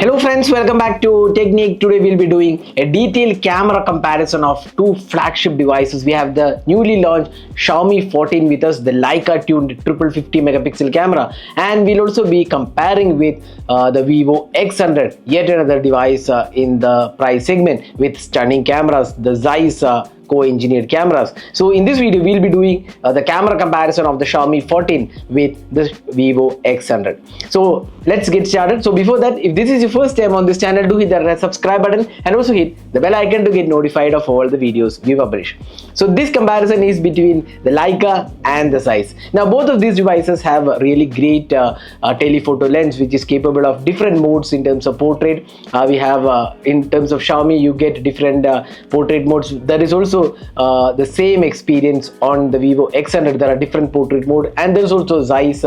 Hello friends, welcome back to Technique. Today we'll be doing a detailed camera comparison of two flagship devices. We have the newly launched Xiaomi 14 with us, the Leica tuned triple 50 megapixel camera, and we'll also be comparing with the Vivo X100, yet another device in the price segment with stunning cameras, the Zeiss co-engineered cameras. So in this video we'll be doing the camera comparison of the Xiaomi 14 with the Vivo X100. So let's get started. So before that, if this is your first time on this channel, do hit the red subscribe button and also hit the bell icon to get notified of all the videos we publish. So this comparison is between the Leica and the Zeiss. Now both of these devices have a really great telephoto lens which is capable of different modes in terms of portrait. We have in terms of Xiaomi you get different portrait modes. There is also the same experience on the Vivo X100. There are different portrait mode, and there is also Zeiss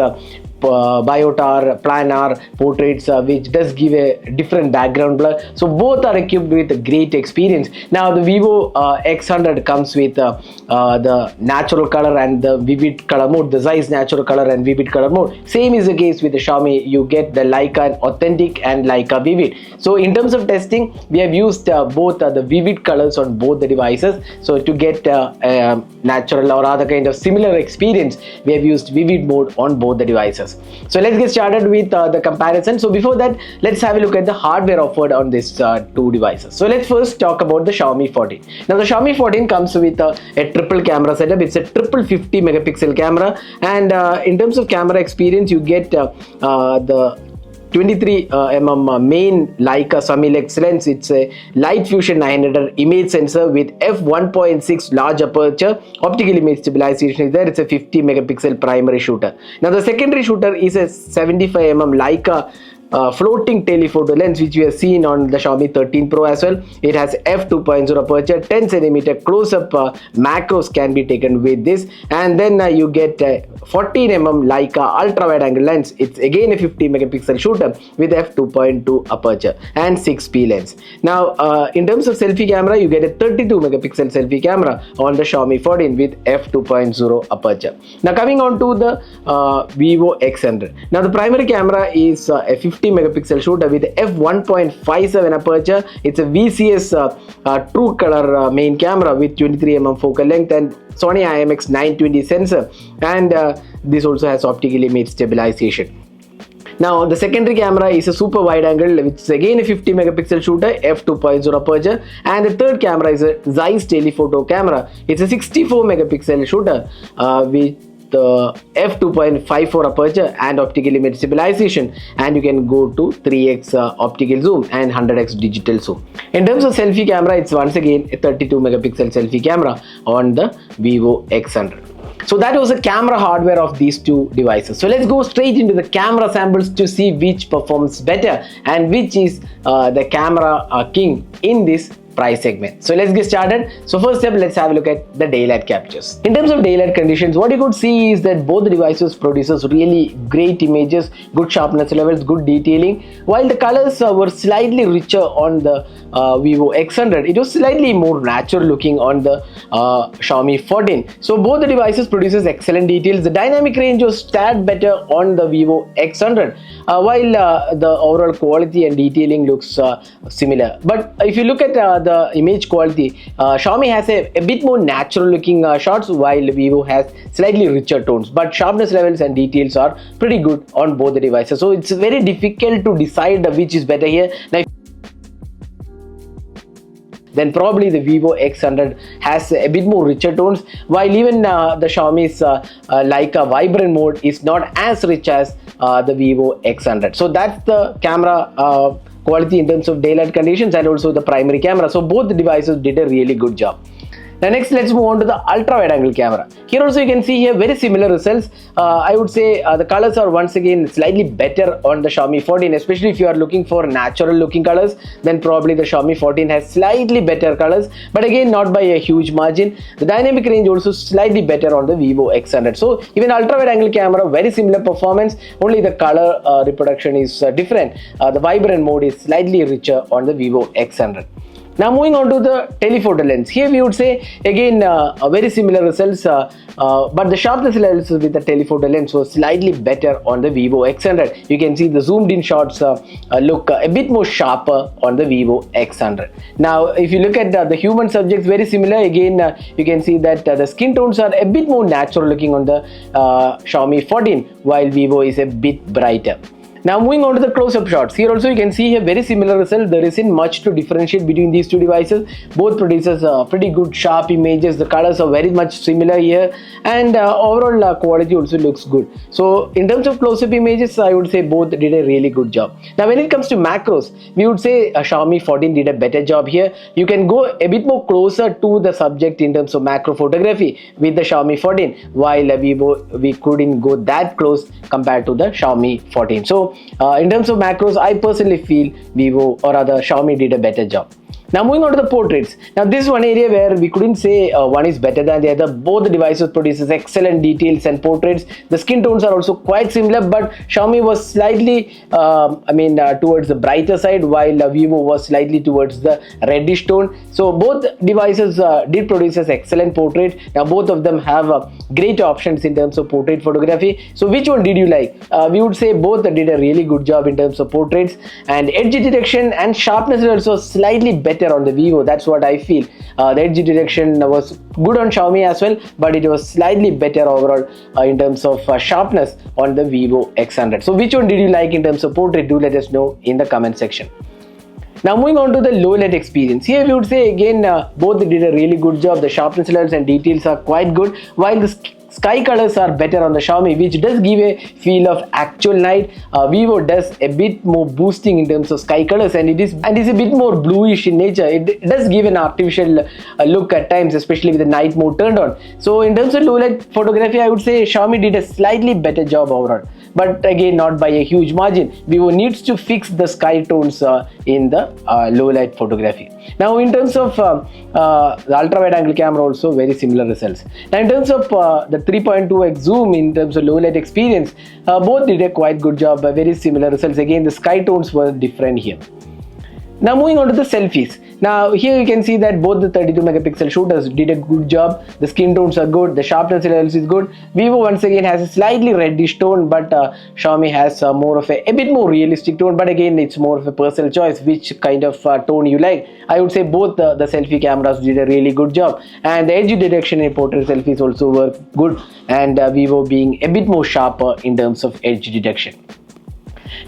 biotar, planar portraits which does give a different background blur. So both are equipped with a great experience. Now the Vivo X100 comes with the natural color and the vivid color mode, the Zeiss natural color and vivid color mode. Same is the case with the Xiaomi. You get the Leica authentic and Leica vivid. So in terms of testing, we have used both the vivid colors on both the devices. So to get natural or other kind of similar experience, we have used vivid mode on both the devices. So let's get started with the comparison. So before that, let's have a look at the hardware offered on these two devices. So let's first talk about the Xiaomi 14. Now the Xiaomi 14 comes with a triple camera setup. It's a triple 50 megapixel camera, and in terms of camera experience, you get the 23mm main Leica Xiaomi lens. It's a light fusion 900 image sensor with f1.6 large aperture. Optical image stabilization is there. It's a 50 megapixel primary shooter. Now the secondary shooter is a 75mm Leica floating telephoto lens which we have seen on the Xiaomi 13 Pro as well. It has f2.0 aperture, 10 cm close-up macros can be taken with this, and then you get 14mm Leica ultra wide angle lens. It's again a 50 megapixel shooter with f2.2 aperture and 6p lens. Now in terms of selfie camera, you get a 32 megapixel selfie camera on the Xiaomi 14 with f2.0 aperture. Now coming on to the Vivo X100. Now the primary camera is a 50 megapixel shooter with f1.57 aperture. It's a VCS true color main camera with 23mm focal length and Sony IMX 920 sensor, and this also has optical image stabilization. Now the secondary camera is a super wide angle which is again a 50 megapixel shooter, f2.0 aperture, and the third camera is a Zeiss telephoto camera. It's a 64 megapixel shooter with the f2.54 aperture and optical image stabilization, and you can go to 3x optical zoom and 100x digital zoom. In terms of selfie camera, it's once again a 32 megapixel selfie camera on the Vivo X100. So that was the camera hardware of these two devices. So let's go straight into the camera samples to see which performs better and which is the camera king in this price segment. So let's get started. So first step, let's have a look at the daylight captures. In terms of daylight conditions, what you could see is that both the devices produces really great images, good sharpness levels, good detailing. While the colors were slightly richer on the Vivo X100, it was slightly more natural looking on the Xiaomi 14. So both the devices produces excellent details. The dynamic range was tad better on the Vivo X100, while the overall quality and detailing looks similar. But if you look at the image quality, Xiaomi has a bit more natural looking shots, while Vivo has slightly richer tones, but sharpness levels and details are pretty good on both the devices. So it's very difficult to decide which is better here. Now, then probably the Vivo X100 has a bit more richer tones, while even the Xiaomi's Leica vibrant mode is not as rich as the Vivo X100. So that's the camera quality in terms of daylight conditions and also the primary camera. So both the devices did a really good job. Now next, let's move on to the ultra wide angle camera. Here also you can see here very similar results. I would say the colors are once again slightly better on the Xiaomi 14, especially if you are looking for natural looking colors, then probably the Xiaomi 14 has slightly better colors, but again not by a huge margin. The dynamic range also slightly better on the Vivo X100. So even ultra wide angle camera, very similar performance, only the color reproduction is different. The vibrant mode is slightly richer on the Vivo X100. Now moving on to the telephoto lens. Here we would say again a very similar results, but the sharpness levels with the telephoto lens was slightly better on the Vivo X100. You can see the zoomed in shots look a bit more sharper on the Vivo X100. Now if you look at the human subjects, very similar. Again you can see that the skin tones are a bit more natural looking on the Xiaomi 14, while Vivo is a bit brighter. Now moving on to the close-up shots. Here also you can see a very similar result. There isn't much to differentiate between these two devices. Both produces pretty good sharp images. The colors are very much similar here, and overall quality also looks good. So in terms of close-up images, I would say both did a really good job. Now when it comes to macros, we would say Xiaomi 14 did a better job here. You can go a bit more closer to the subject in terms of macro photography with the Xiaomi 14, while Vivo we couldn't go that close compared to the Xiaomi 14. So in terms of macros, I personally feel Vivo or rather Xiaomi did a better job. Now moving on to the portraits. Now this is one area where we couldn't say one is better than the other. Both the devices produces excellent details and portraits. The skin tones are also quite similar, but Xiaomi was slightly towards the brighter side, while Vivo was slightly towards the reddish tone. So both devices did produce excellent portraits. Now both of them have great options in terms of portrait photography. So which one did you like? We would say both did a really good job in terms of portraits, and edge detection and sharpness is also slightly better on the Vivo. That's what I feel. The edge detection was good on Xiaomi as well, but it was slightly better overall in terms of sharpness on the Vivo X100. So which one did you like in terms of portrait? Do let us know in the comment section. Now moving on to the low light experience. Here we would say again both did a really good job. The sharpness levels and details are quite good, while the sky colors are better on the Xiaomi, which does give a feel of actual night. Vivo does a bit more boosting in terms of sky colors, and it is a bit more bluish in nature. It does give an artificial look at times, especially with the night mode turned on. So in terms of low light photography, I would say Xiaomi did a slightly better job overall, but again not by a huge margin. Vivo needs to fix the sky tones in the low light photography. Now in terms of the ultra wide angle camera, also very similar results. Now in terms of the 3.2x zoom, in terms of low light experience, both did a quite good job. Very similar results. Again the sky tones were different here. Now moving on to the selfies. Now here you can see that both the 32 megapixel shooters did a good job. The skin tones are good, the sharpness levels is good. Vivo once again has a slightly reddish tone, but Xiaomi has more of a bit more realistic tone, but again it's more of a personal choice which kind of tone you like. I would say both the selfie cameras did a really good job, and the edge detection in portrait selfies also were good, and Vivo being a bit more sharper in terms of edge detection.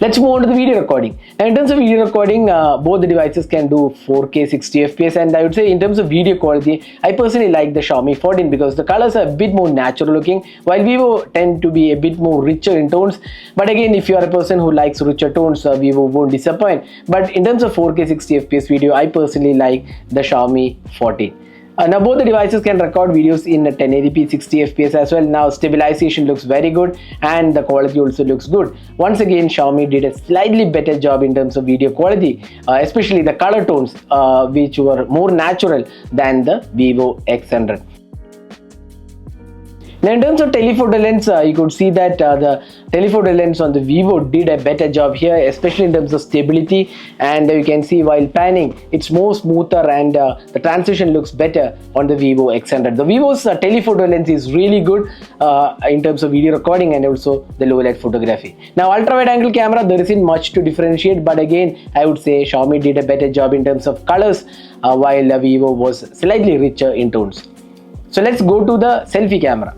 Let's move on to the video recording. Now in terms of video recording, both the devices can do 4K 60 FPS, and I would say in terms of video quality, I personally like the Xiaomi 14 because the colors are a bit more natural looking, while Vivo tend to be a bit more richer in tones. But again, if you are a person who likes richer tones, Vivo won't disappoint. But in terms of 4K 60 FPS video, I personally like the Xiaomi 14. Now both the devices can record videos in 1080p 60 fps as well. Now stabilization looks very good, and the quality also looks good. Once again, Xiaomi did a slightly better job in terms of video quality, especially the color tones which were more natural than the Vivo X100. Now in terms of telephoto lens, you could see that the telephoto lens on the Vivo did a better job here, especially in terms of stability, and you can see while panning it's more smoother, and the transition looks better on the Vivo X100. The Vivo's telephoto lens is really good in terms of video recording and also the low light photography. Now ultra wide angle camera, there isn't much to differentiate, but again I would say Xiaomi did a better job in terms of colors, while Vivo was slightly richer in tones. So let's go to the selfie camera.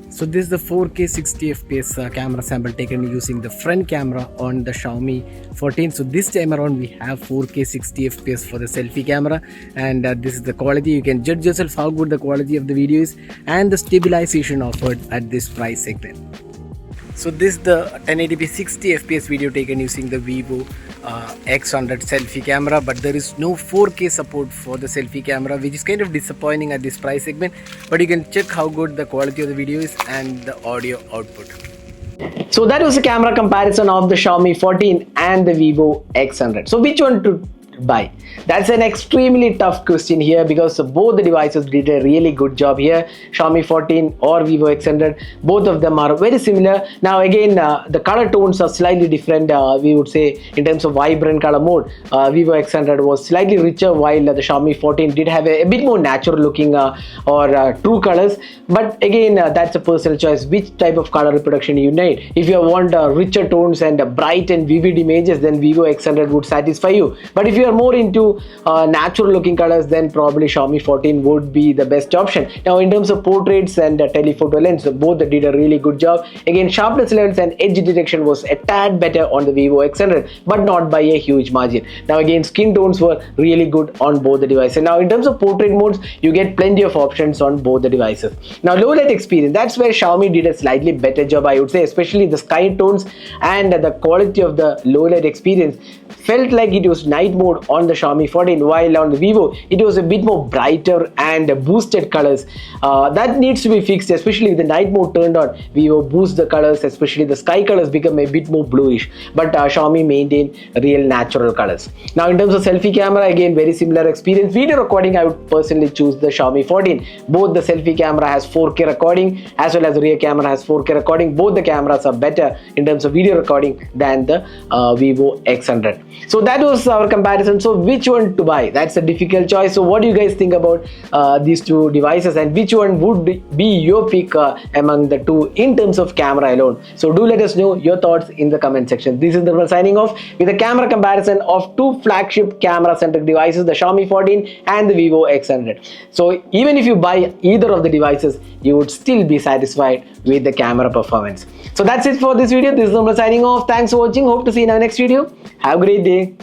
So this is the 4K 60 FPS camera sample taken using the front camera on the Xiaomi 14. So this time around we have 4K 60 FPS for the selfie camera, and this is the quality. You can judge yourself how good the quality of the video is and the stabilization offered at this price segment. So this is the 1080p 60 FPS video taken using the Vivo X100 selfie camera, but there is no 4K support for the selfie camera, which is kind of disappointing at this price segment, but you can check how good the quality of the video is and the audio output. So that was a camera comparison of the Xiaomi 14 and the Vivo X100. So which one buy? That's an extremely tough question here because both the devices did a really good job here. Xiaomi 14 or Vivo X100, both of them are very similar. Now again, the color tones are slightly different. We would say in terms of vibrant color mode, Vivo X100 was slightly richer, while the Xiaomi 14 did have a bit more natural looking or true colors. But again, that's a personal choice which type of color reproduction you need. If you want richer tones and bright and vivid images, then Vivo X100 would satisfy you. But if you are more into natural looking colors, then probably Xiaomi 14 would be the best option. Now in terms of portraits and telephoto lens, both did a really good job. Again, sharpness levels and edge detection was a tad better on the Vivo X100, but not by a huge margin. Now again, skin tones were really good on both the devices. Now in terms of portrait modes, you get plenty of options on both the devices. Now low light experience, that's where Xiaomi did a slightly better job, I would say, especially the sky tones and the quality of the low light experience felt like it was night mode on the Xiaomi 14, while on the Vivo it was a bit more brighter and boosted colors. That needs to be fixed, especially with the night mode turned on. Vivo boosts the colors, especially the sky colors become a bit more bluish, but Xiaomi maintained real natural colors. Now in terms of selfie camera, again very similar experience. Video recording, I would personally choose the Xiaomi 14. Both the selfie camera has 4K recording as well as the rear camera has 4K recording. Both the cameras are better in terms of video recording than the Vivo X100. So that was our comparison. So which one to buy? That's a difficult choice. So what do you guys think about these two devices, and which one would be your pick among the two in terms of camera alone? So do let us know your thoughts in the comment section. This is Nirmal signing off with a camera comparison of two flagship camera centric devices, the Xiaomi 14 and the Vivo X100. So even if you buy either of the devices, you would still be satisfied with the camera performance. So that's it for this video. This is Nirmal signing off. Thanks for watching. Hope to see you in our next video. Have a great day.